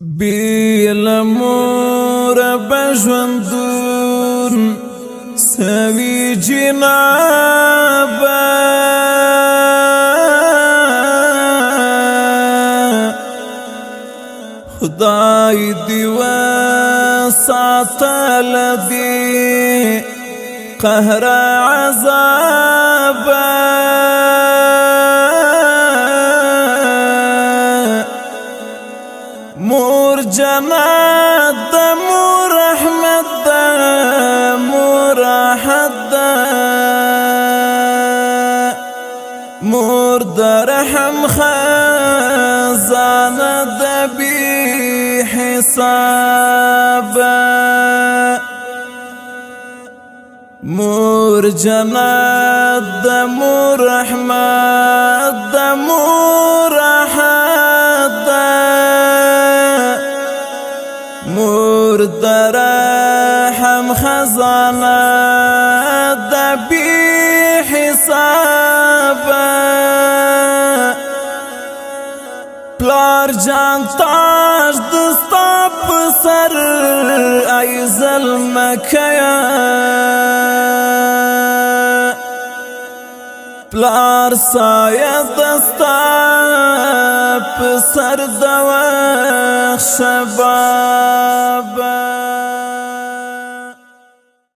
بیل مور بژوندون سوي جنابا خدای دی و ساتل دی قهر عذابا مور جنات دا مور رحمت دا مور راحت دا مور دا رحم خزانه دا بی حسابا مور جنات دا مور رحمت دا مور راحت دا مور در رحم خزانه دا بی حسابا پلار جان تاج دستا پسر ای ظلمکیا پلار سایه دستا پسر دوخ شبا